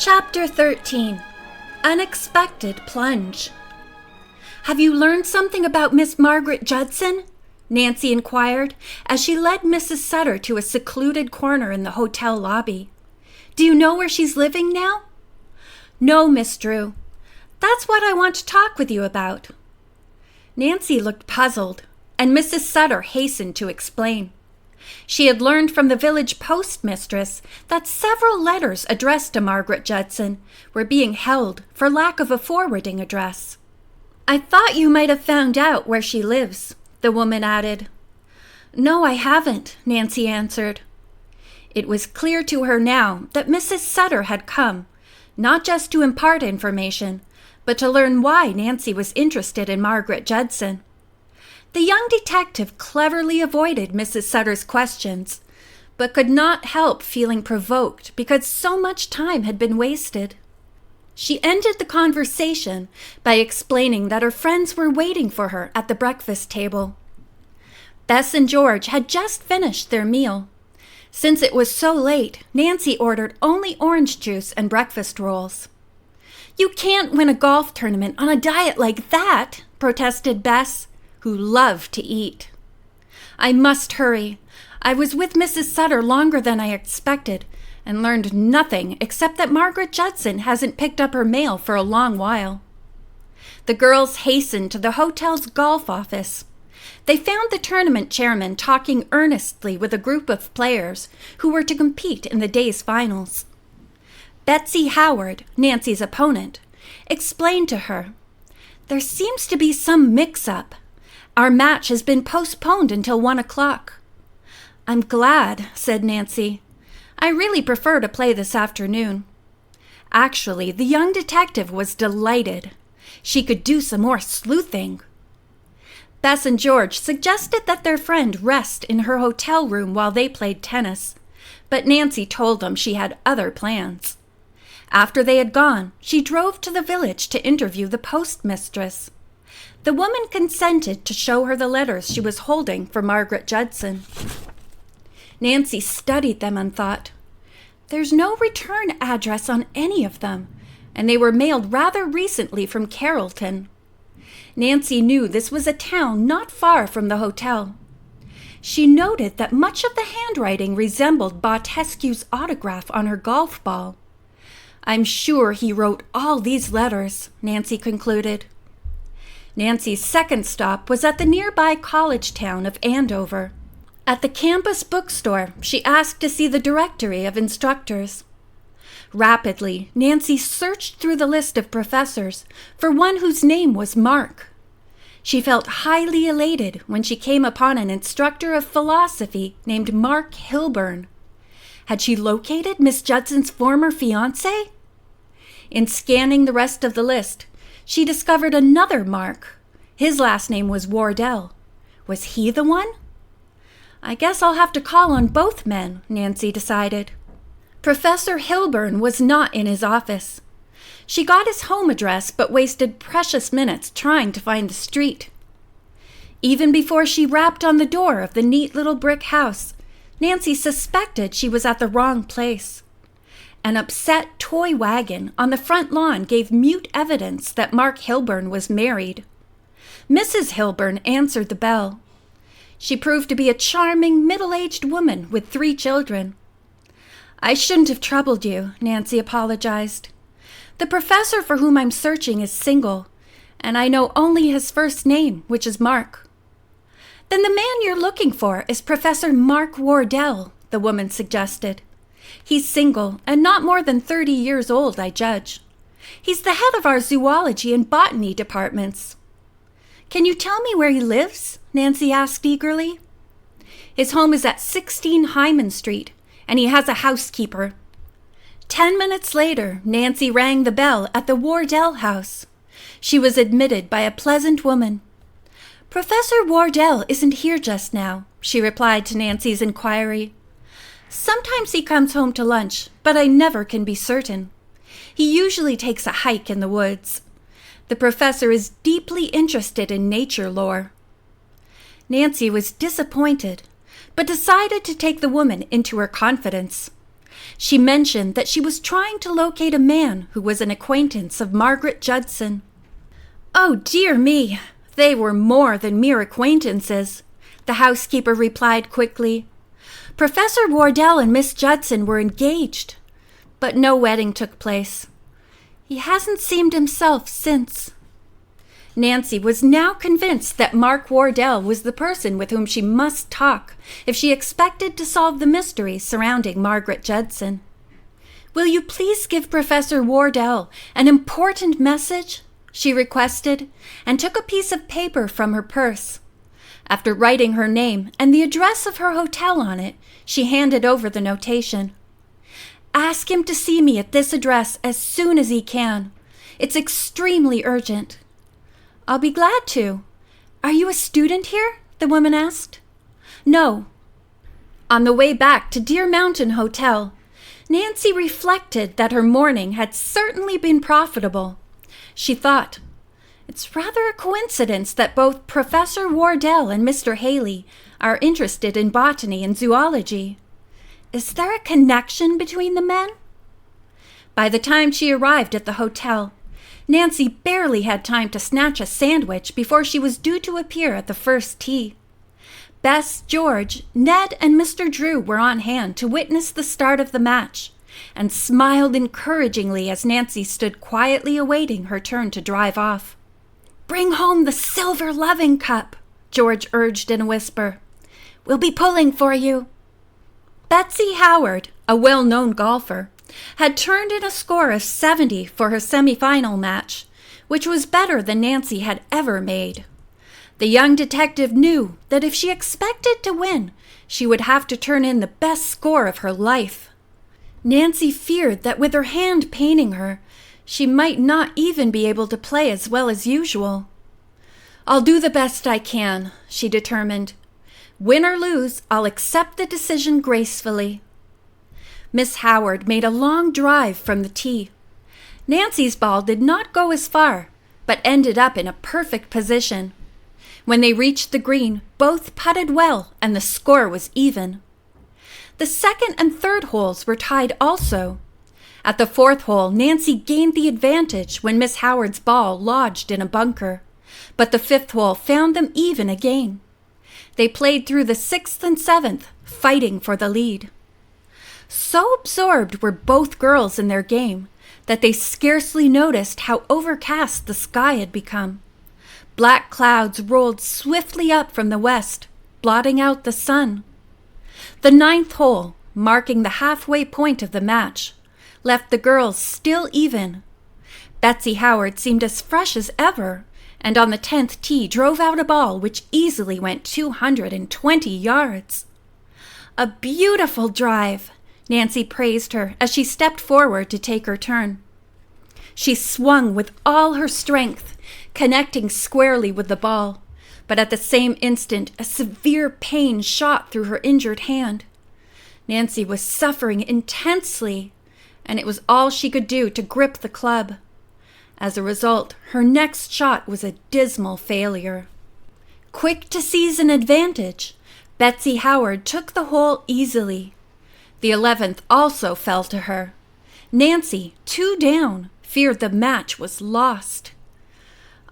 Chapter 13. Unexpected Plunge. "Have you learned something about Miss Margaret Judson?" Nancy inquired as she led Mrs. Sutter to a secluded corner in the hotel lobby. "Do you know where she's living now?" "No, Miss Drew. That's what I want to talk with you about." Nancy looked puzzled, and Mrs. Sutter hastened to explain. She had learned from the village postmistress that several letters addressed to Margaret Judson were being held for lack of a forwarding address. "I thought you might have found out where she lives," the woman added. "No, I haven't," Nancy answered. It was clear to her now that Mrs. Sutter had come, not just to impart information, but to learn why Nancy was interested in Margaret Judson. The young detective cleverly avoided Mrs. Sutter's questions, but could not help feeling provoked because so much time had been wasted. She ended the conversation by explaining that her friends were waiting for her at the breakfast table. Bess and George had just finished their meal. Since it was so late, Nancy ordered only orange juice and breakfast rolls. "You can't win a golf tournament on a diet like that," protested Bess, who loved to eat. "I must hurry. I was with Mrs. Sutter longer than I expected and learned nothing except that Margaret Judson hasn't picked up her mail for a long while." The girls hastened to the hotel's golf office. They found the tournament chairman talking earnestly with a group of players who were to compete in the day's finals. Betsy Howard, Nancy's opponent, explained to her, "There seems to be some mix-up. Our match has been postponed until 1 o'clock. "I'm glad," said Nancy. "I really prefer to play this afternoon." Actually, the young detective was delighted. She could do some more sleuthing. Bess and George suggested that their friend rest in her hotel room while they played tennis, but Nancy told them she had other plans. After they had gone, she drove to the village to interview the postmistress. The woman consented to show her the letters she was holding for Margaret Judson. Nancy studied them and thought, "There's no return address on any of them, and they were mailed rather recently from Carrollton." Nancy knew this was a town not far from the hotel. She noted that much of the handwriting resembled Bautescu's autograph on her golf ball. "I'm sure he wrote all these letters," Nancy concluded. Nancy's second stop was at the nearby college town of Andover. At the campus bookstore, she asked to see the directory of instructors. Rapidly, Nancy searched through the list of professors for one whose name was Mark. She felt highly elated when she came upon an instructor of philosophy named Mark Hilburn. Had she located Miss Judson's former fiancé? In scanning the rest of the list, she discovered another Mark. His last name was Wardell. Was he the one? "I guess I'll have to call on both men," Nancy decided. Professor Hilburn was not in his office. She got his home address but wasted precious minutes trying to find the street. Even before she rapped on the door of the neat little brick house, Nancy suspected she was at the wrong place. An upset toy wagon on the front lawn gave mute evidence that Mark Hilburn was married. Mrs. Hilburn answered the bell. She proved to be a charming, middle-aged woman with 3 children. "I shouldn't have troubled you," Nancy apologized. "The professor for whom I'm searching is single, and I know only his first name, which is Mark." "Then the man you're looking for is Professor Mark Wardell," the woman suggested. "He's single and not more than 30 years old, I judge. He's the head of our zoology and botany departments." "Can you tell me where he lives?" Nancy asked eagerly. "His home is at 16 Hyman Street, and he has a housekeeper." 10 minutes later, Nancy rang the bell at the Wardell house. She was admitted by a pleasant woman. "Professor Wardell isn't here just now," she replied to Nancy's inquiry. "Sometimes he comes home to lunch, but I never can be certain. He usually takes a hike in the woods. The professor is deeply interested in nature lore." Nancy was disappointed, but decided to take the woman into her confidence. She mentioned that she was trying to locate a man who was an acquaintance of Margaret Judson. "Oh, dear me, they were more than mere acquaintances," the housekeeper replied quickly. "Professor Wardell and Miss Judson were engaged, but no wedding took place. He hasn't seemed himself since." Nancy was now convinced that Mark Wardell was the person with whom she must talk if she expected to solve the mystery surrounding Margaret Judson. "Will you please give Professor Wardell an important message?" she requested, and took a piece of paper from her purse. After writing her name and the address of her hotel on it, she handed over the notation. "Ask him to see me at this address as soon as he can. It's extremely urgent." "I'll be glad to. Are you a student here?" the woman asked. "No." On the way back to Deer Mountain Hotel, Nancy reflected that her morning had certainly been profitable. She thought, "It's rather a coincidence that both Professor Wardell and Mr. Haley are interested in botany and zoology. Is there a connection between the men?" By the time she arrived at the hotel, Nancy barely had time to snatch a sandwich before she was due to appear at the first tee. Bess, George, Ned, and Mr. Drew were on hand to witness the start of the match, and smiled encouragingly as Nancy stood quietly awaiting her turn to drive off. "Bring home the silver loving cup," George urged in a whisper. "We'll be pulling for you." Betsy Howard, a well-known golfer, had turned in a score of 70 for her semifinal match, which was better than Nancy had ever made. The young detective knew that if she expected to win, she would have to turn in the best score of her life. Nancy feared that with her hand paining her, she might not even be able to play as well as usual. "I'll do the best I can," she determined. "Win or lose, I'll accept the decision gracefully." Miss Howard made a long drive from the tee. Nancy's ball did not go as far, but ended up in a perfect position. When they reached the green, both putted well, and the score was even. The second and third holes were tied also. At the fourth hole, Nancy gained the advantage when Miss Howard's ball lodged in a bunker, but the fifth hole found them even again. They played through the sixth and seventh, fighting for the lead. So absorbed were both girls in their game that they scarcely noticed how overcast the sky had become. Black clouds rolled swiftly up from the west, blotting out the sun. The ninth hole, marking the halfway point of the match, left the girls still even. Betsy Howard seemed as fresh as ever, and on the 10th tee drove out a ball which easily went 220 yards. "A beautiful drive," Nancy praised her as she stepped forward to take her turn. She swung with all her strength, connecting squarely with the ball, but at the same instant a severe pain shot through her injured hand. Nancy was suffering intensely, and it was all she could do to grip the club. As a result, her next shot was a dismal failure. Quick to seize an advantage, Betsy Howard took the hole easily. The 11th also fell to her. Nancy, 2 down, feared the match was lost.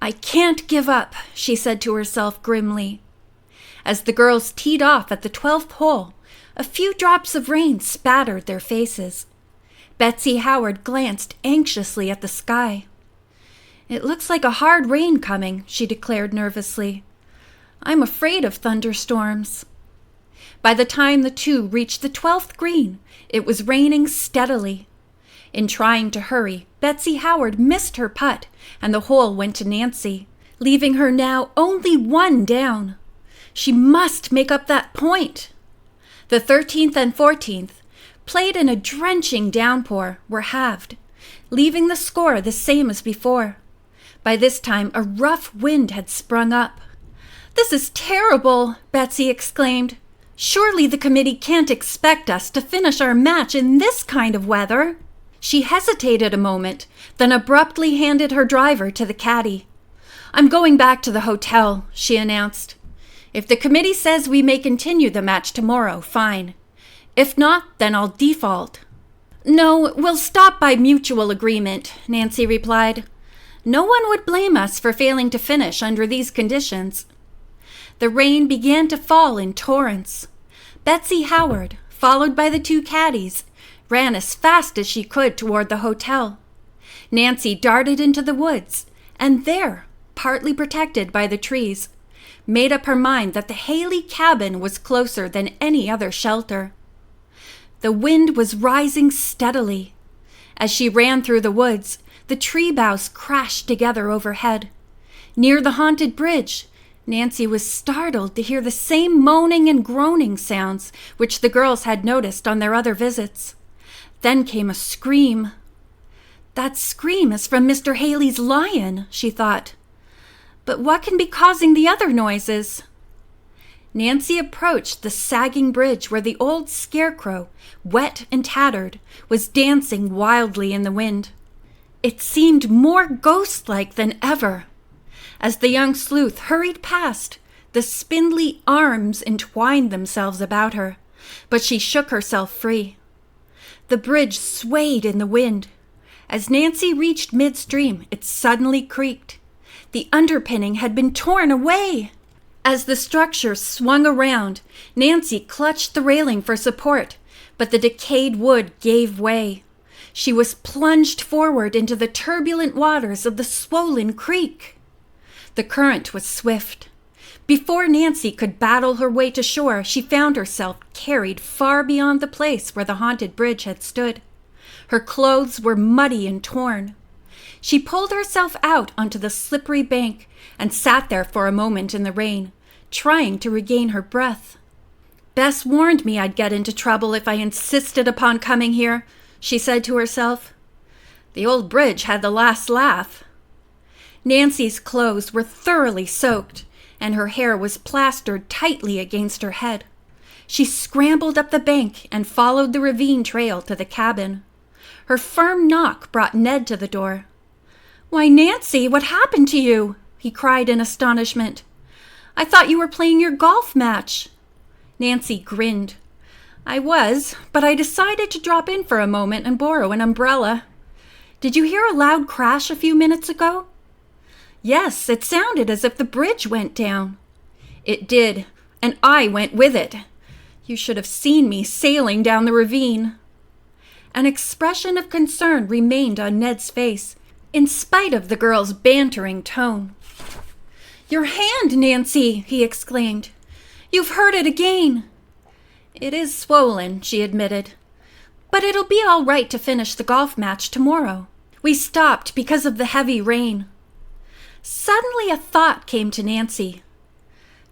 "I can't give up," she said to herself grimly. As the girls teed off at the 12th hole, a few drops of rain spattered their faces. Betsy Howard glanced anxiously at the sky. "It looks like a hard rain coming," she declared nervously. "I'm afraid of thunderstorms." By the time the two reached the 12th green, it was raining steadily. In trying to hurry, Betsy Howard missed her putt, and the hole went to Nancy, leaving her now only 1 down. She must make up that point. The 13th and 14th, played in a drenching downpour, were halved, leaving the score the same as before. By this time, a rough wind had sprung up. "This is terrible," Betsy exclaimed. "Surely the committee can't expect us to finish our match in this kind of weather." She hesitated a moment, then abruptly handed her driver to the caddy. "I'm going back to the hotel," she announced. "If the committee says we may continue the match tomorrow, fine. If not, then I'll default." No, we'll stop by mutual agreement, Nancy replied. No one would blame us for failing to finish under these conditions. The rain began to fall in torrents. Betsy Howard, followed by the two caddies, ran as fast as she could toward the hotel. Nancy darted into the woods, and there, partly protected by the trees, made up her mind that the Haley cabin was closer than any other shelter. The wind was rising steadily. As she ran through the woods, the tree boughs crashed together overhead. Near the haunted bridge, Nancy was startled to hear the same moaning and groaning sounds which the girls had noticed on their other visits. Then came a scream. That scream is from Mr. Haley's lion, she thought. But what can be causing the other noises? Nancy approached the sagging bridge where the old scarecrow, wet and tattered, was dancing wildly in the wind. It seemed more ghost-like than ever. As the young sleuth hurried past, the spindly arms entwined themselves about her, but she shook herself free. The bridge swayed in the wind. As Nancy reached midstream, it suddenly creaked. The underpinning had been torn away. As the structure swung around, Nancy clutched the railing for support, but the decayed wood gave way. She was plunged forward into the turbulent waters of the swollen creek. The current was swift. Before Nancy could battle her way to shore, she found herself carried far beyond the place where the haunted bridge had stood. Her clothes were muddy and torn. She pulled herself out onto the slippery bank and sat there for a moment in the rain, trying to regain her breath. Bess warned me I'd get into trouble if I insisted upon coming here, she said to herself. The old bridge had the last laugh. Nancy's clothes were thoroughly soaked, and her hair was plastered tightly against her head. She scrambled up the bank and followed the ravine trail to the cabin. Her firm knock brought Ned to the door. "Why, Nancy, what happened to you?" he cried in astonishment. "I thought you were playing your golf match." Nancy grinned. "I was, but I decided to drop in for a moment and borrow an umbrella. Did you hear a loud crash a few minutes ago?" "Yes, it sounded as if the bridge went down." "It did, and I went with it. You should have seen me sailing down the ravine." An expression of concern remained on Ned's face, in spite of the girl's bantering tone. "Your hand, Nancy!" he exclaimed. "You've hurt it again." "It is swollen," she admitted. "But it'll be all right to finish the golf match tomorrow. We stopped because of the heavy rain." Suddenly a thought came to Nancy.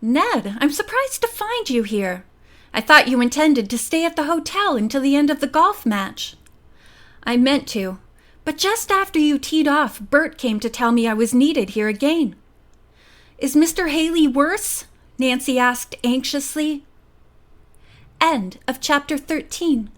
"Ned, I'm surprised to find you here. I thought you intended to stay at the hotel until the end of the golf match." "I meant to, but just after you teed off, Bert came to tell me I was needed here again." "Is Mr. Haley worse?" Nancy asked anxiously. End of chapter 13.